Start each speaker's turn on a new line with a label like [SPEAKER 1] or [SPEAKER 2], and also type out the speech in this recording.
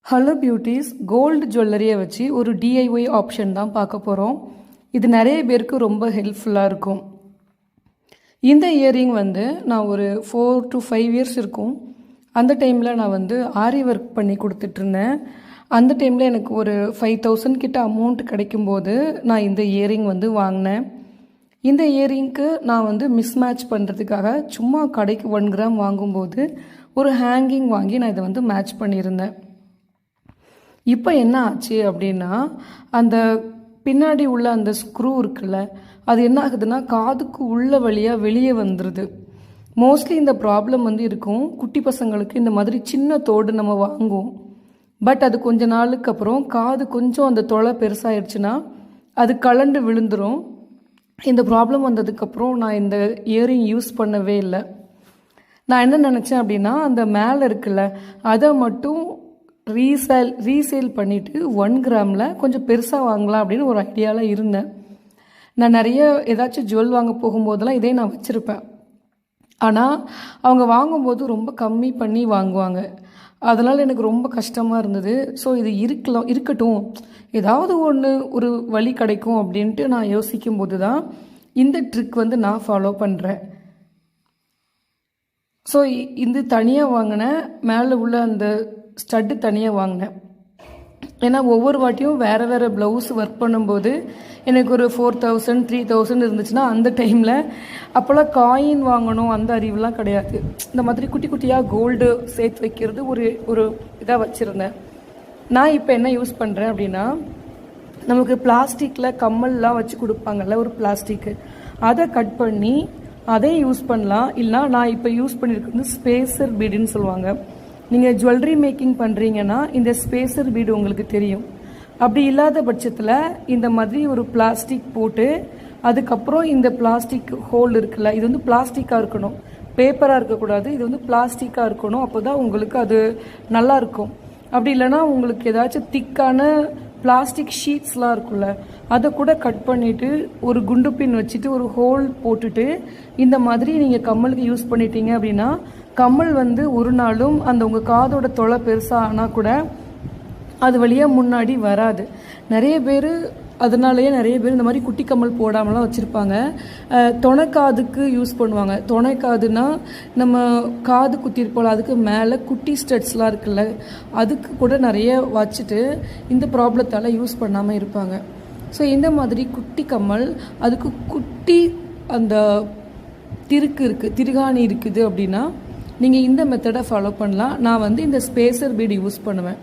[SPEAKER 1] Hello beauties, gold ஜுவல்லரியை வச்சு ஒரு DIY option தான் பார்க்க போகிறோம். இது நிறைய பேருக்கு ரொம்ப ஹெல்ப்ஃபுல்லாக இருக்கும். இந்த இயரிங் நான் ஒரு 4 to 5 இயர்ஸ் இருக்கும். அந்த டைமில் நான் ஆரி ஒர்க் பண்ணி கொடுத்துட்ருந்தேன். அந்த டைமில் எனக்கு ஒரு 5000 கிட்ட அமௌண்ட் கிடைக்கும்போது நான் இந்த இயரிங் வாங்கினேன். இந்த இயரிங்க்கு நான் மிஸ்மேட்ச் பண்ணுறதுக்காக சும்மா கடைக்கு 1 கிராம் வாங்கும்போது ஒரு ஹேங்கிங் வாங்கி நான் இதை மேட்ச் பண்ணியிருந்தேன். இப்போ என்ன ஆச்சு அப்படின்னா, அந்த பின்னாடி உள்ள அந்த ஸ்க்ரூ இருக்குல்ல, அது என்ன ஆகுதுன்னா காதுக்கு உள்ள வழியாக வெளியே வந்துடுது. மோஸ்ட்லி இந்த ப்ராப்ளம் இருக்கும். குட்டி பசங்களுக்கு இந்த மாதிரி சின்ன தோடு நம்ம வாங்குவோம். பட் அது கொஞ்ச நாளுக்கு அப்புறம் காது கொஞ்சம் அந்த தொலை பெருசாகிடுச்சுன்னா அது கலண்டு விழுந்துடும். இந்த ப்ராப்ளம் வந்ததுக்கப்புறம் நான் இந்த இயரிங் யூஸ் பண்ணவே இல்லை. நான் என்ன நினச்சேன் அப்படின்னா, அந்த மேலே இருக்குல்ல அதை மட்டும் ரீசேல் பண்ணிவிட்டு 1 கிராமில் கொஞ்சம் பெருசாக வாங்கலாம் அப்படின்னு ஒரு ஐடியாவில் இருந்தேன். நான் நிறைய ஏதாச்சும் ஜுவல் வாங்க போகும்போதெல்லாம் இதே நான் வச்சுருப்பேன். ஆனால் அவங்க வாங்கும்போது ரொம்ப கம்மி பண்ணி வாங்குவாங்க. அதனால் எனக்கு ரொம்ப கஷ்டமாக இருந்தது. ஸோ இது இருக்கட்டும், ஏதாவது ஒரு வழி கிடைக்கும் அப்படின்ட்டு நான் யோசிக்கும்போது தான் இந்த ட்ரிக் நான் ஃபாலோ பண்ணுறேன். ஸோ இது தனியாக வாங்கினேன், மேலே உள்ள அந்த ஸ்டட்டு தனியாக வாங்கினேன். ஏன்னா ஒவ்வொரு வாட்டியும் வேறு வேறு ப்ளவுஸ் ஒர்க் பண்ணும்போது எனக்கு ஒரு 4000 3000 இருந்துச்சுன்னா அந்த டைமில் அப்போல்லாம் காயின் வாங்கணும் அந்த அறிவுலாம் கிடையாது. இந்த மாதிரி குட்டி குட்டியாக கோல்டு சேர்த்து வைக்கிறது ஒரு இதாக வச்சுருந்தேன். நான் இப்போ என்ன யூஸ் பண்ணுறேன் அப்படின்னா, நமக்கு பிளாஸ்டிக்கில் கம்மல்லாம் வச்சு கொடுப்பாங்கல்ல, ஒரு பிளாஸ்டிக்கு அதை கட் பண்ணி அதே யூஸ் பண்ணலாம். இல்லைனா நான் இப்போ யூஸ் பண்ணியிருக்கிறது ஸ்பேசர் பீடுன்னு சொல்லுவாங்க. நீங்கள் ஜுவல்லரி மேக்கிங் பண்ணுறீங்கன்னா இந்த ஸ்பேசர் பீடு உங்களுக்கு தெரியும். அப்படி இல்லாத பட்சத்தில் இந்த மாதிரி ஒரு பிளாஸ்டிக் போட்டு அதுக்கப்புறம் இந்த பிளாஸ்டிக் ஹோல் இருக்குல்ல, இது பிளாஸ்டிக்காக இருக்கணும், பேப்பராக இருக்கக்கூடாது. இது பிளாஸ்டிக்காக இருக்கணும். அப்போ தான் உங்களுக்கு அது நல்லாயிருக்கும். அப்படி இல்லைனா உங்களுக்கு ஏதாச்சும் திக்கான பிளாஸ்டிக் ஷீட்ஸ்லாம் இருக்குல்ல, அதை கூட கட் பண்ணிவிட்டு ஒரு குண்டு பின் வச்சுட்டு ஒரு ஹோல் போட்டுட்டு இந்த மாதிரி நீங்கள் கம்மலுக்கு யூஸ் பண்ணிட்டீங்க அப்படின்னா கம்மல் ஒரு நாளும் அந்த உங்கள் காதோட தொலை பெருசாக ஆனால் கூட அது வழியாக முன்னாடி வராது. அதனாலேயே நிறைய பேர் இந்த மாதிரி குட்டி கம்மல் போடாமலாம் வச்சுருப்பாங்க. தொணைக்காதுக்கு யூஸ் பண்ணுவாங்க. தொணைக்காதுன்னா நம்ம காது குத்திருப்போம், அதுக்கு மேலே குட்டி ஸ்டட்ஸ்லாம் இருக்குல்ல, அதுக்கு கூட நிறைய வச்சுட்டு இந்த ப்ராப்ளத்தால் யூஸ் பண்ணாமல் இருப்பாங்க. ஸோ இந்த மாதிரி குட்டி கம்மல், அதுக்கு குட்டி அந்த திருகாணி இருக்குது அப்படின்னா நீங்கள் இந்த மெத்தடை ஃபாலோ பண்ணலாம். நான் இந்த ஸ்பேசர் பீடு யூஸ் பண்ணுவேன்.